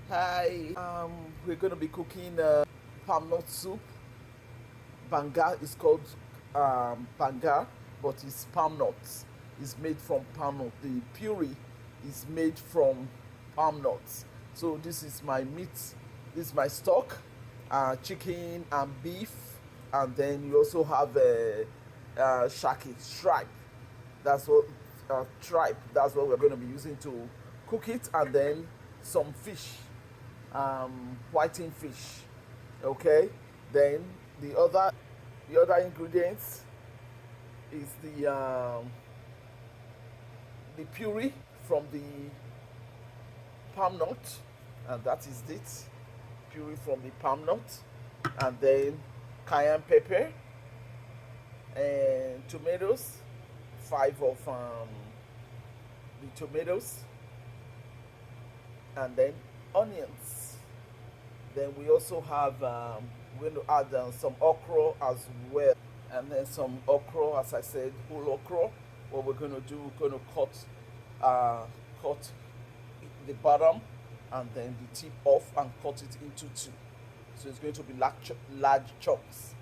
Hi, we're going to be cooking palm nut soup. Banga is called banga, but it's palm nuts. It's made from palm nut. The puree is made from palm nuts. So this is my meat. This is my stock, chicken and beef, and then you also have shaki, tripe. That's what tripe. That's what we're going to be using to cook it, and then some fish, whiting fish. Okay. Then the other ingredients is the puree from the palm nut, and that is it. Puree from the palm nut, and then cayenne pepper and tomatoes, five of the tomatoes, and then onions. Then we also have we're going to add some okra as well, and then some okra, as I said, whole okra. What we're going to do, we're going to cut the bottom and then the tip off and cut it into two. So it's going to be large chunks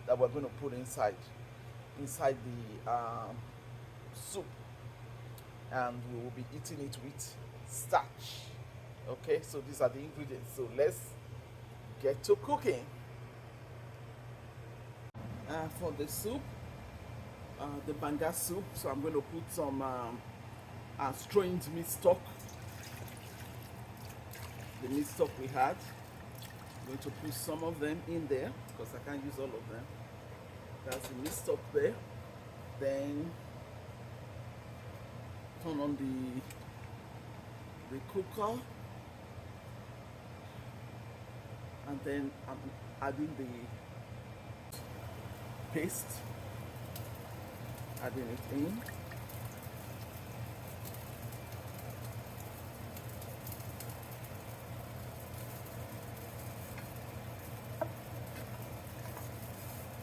that we're going to put inside the soup, and we will be eating it with starch. Okay, so these are the ingredients. So let's get to cooking. For the soup, the banga soup, so I'm going to put some strained meat stock, the meat stock we had. I'm going to put some of them in there because I can't use all of them. That's the meat stock there. Then turn on the cooker, and then I'm adding the paste, adding it in.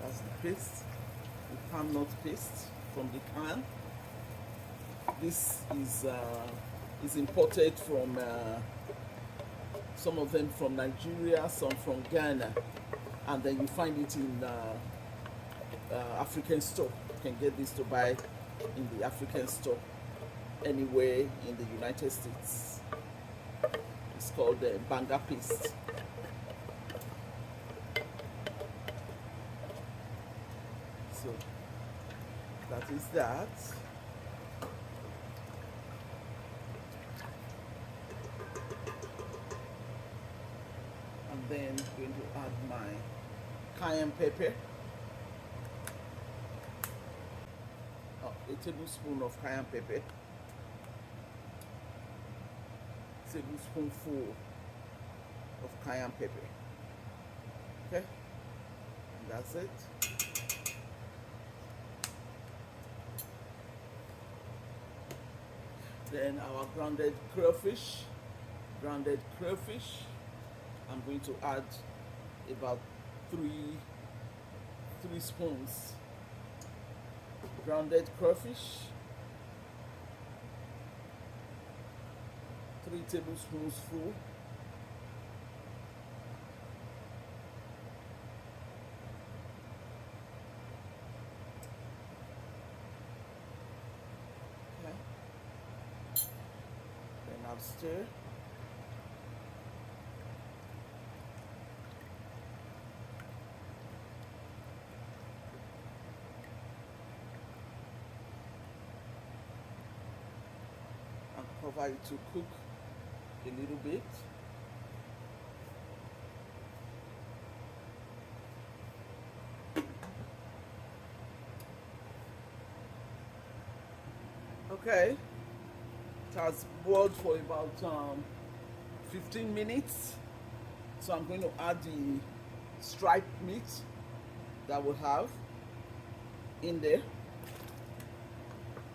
That's the paste, the palm nut paste from the can. This is imported from some of them from Nigeria, some from Ghana, and then you find it in African store. You can get this to buy in the African store anywhere in the United States. It's called the Banga paste. So that is that. And then I'm going to add my cayenne pepper. A tablespoon of cayenne pepper. Tablespoonful of cayenne pepper. Okay, and that's it. Then our grounded crayfish. I'm going to add about three spoons. Grounded crayfish, 3 tablespoons full. Okay. Then I'll stir. And cover it to cook a little bit. Okay, it has boiled for about 15 minutes. So I'm going to add the striped meat that we have in there.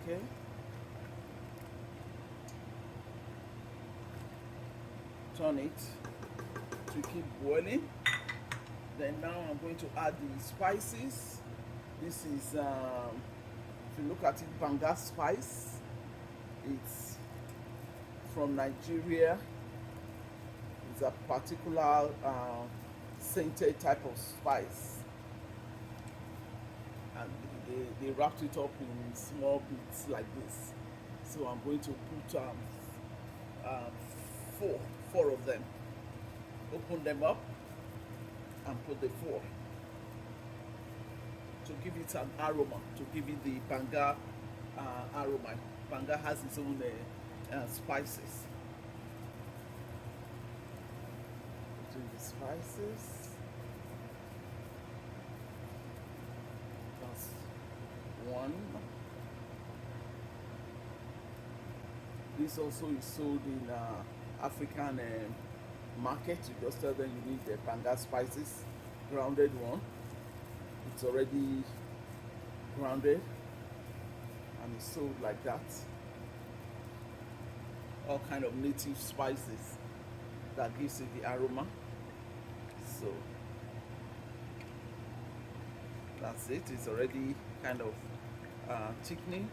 Okay. Turn it to keep boiling. Then now I'm going to add the spices. This is if you look at it, Banga spice. It's from Nigeria. It's a particular scented type of spice, and they wrapped it up in small bits like this. So I'm going to put um, four of them. Open them up and put the four to give it an aroma, to give it the Banga aroma. Banga has its own spices. Do the spices. That's one. This also is sold in African market. You just tell them you need the Banga spices, grounded one. It's already grounded and it's sold like that. All kind of native spices that gives it the aroma. So that's it. It's already kind of thickening.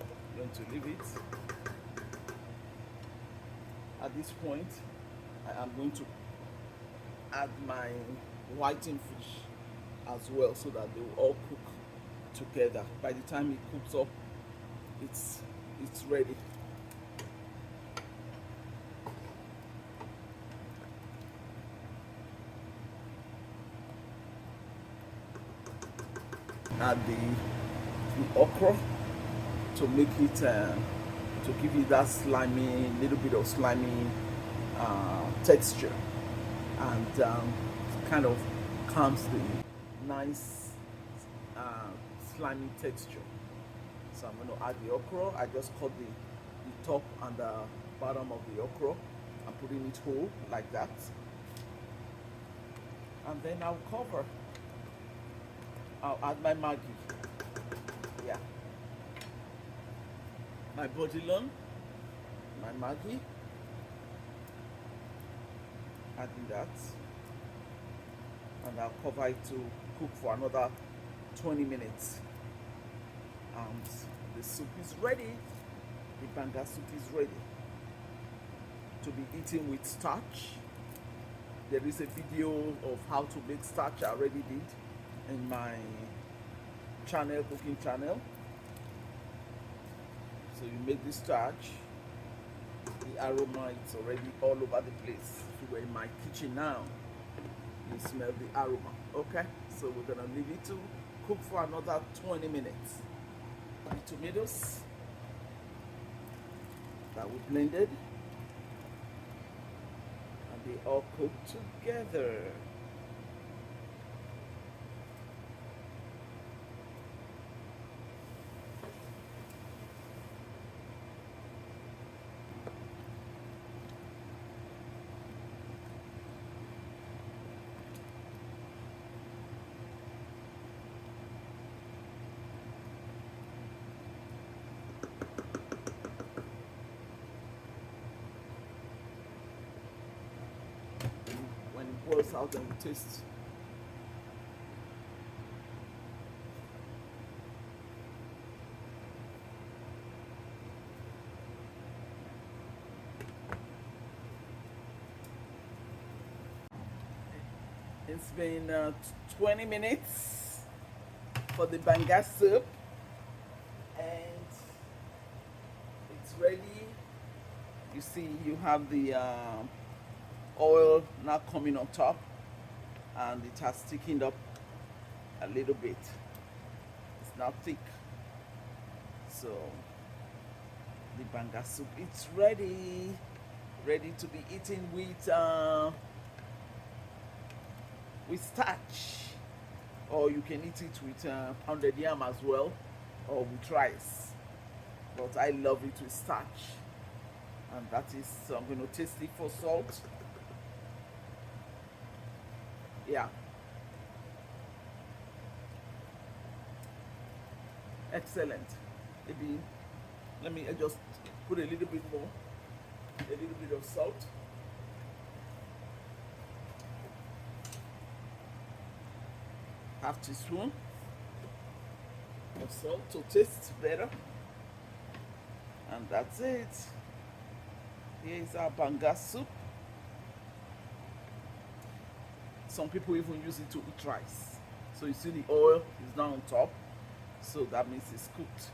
I'm going to leave it. At this point, I am going to add my whiting fish as well, so that they will all cook together. By the time it cooks up, it's ready. Add the okra to make it to give it that slimy, little bit of slimy texture, and kind of calms the nice slimy texture. So I'm going to add the okra. I just cut the top and the bottom of the okra. I'm putting it whole like that, and then I'll cover. I'll add my maggi. Yeah, my Bourdillon, my maggi. Adding that, and I'll cover it to cook for another 20 minutes. And the soup is ready. The Banga soup is ready to be eaten with starch. There is a video of how to make starch I already did in my channel, cooking channel. So you make the starch, the aroma, it's already all over the place. If you were in my kitchen now, you smell the aroma. Okay, so we're gonna leave it to cook for another 20 minutes. The tomatoes that we blended, and they all cook together. Boils out and we taste. It's been 20 minutes for the Banga soup, and it's ready. You see, you have the oil now coming on top, and it has thickened up a little bit. It's now thick. So the Banga soup, it's ready to be eaten with starch, or you can eat it with pounded yam as well, or with rice, but I love it with starch. And that is, so I'm going to taste it for salt. Yeah, excellent. Maybe let me just put a little bit more, a little bit of salt. Half teaspoon of salt to taste better. And that's it. Here is our Banga soup. Some people even use it to eat rice. So you see the oil is now on top, so that means it's cooked.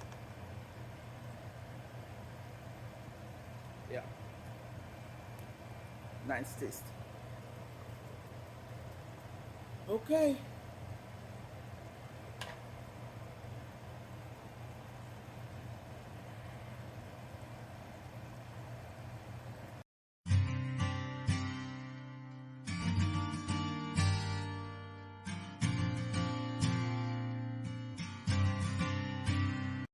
Yeah, nice taste. Okay.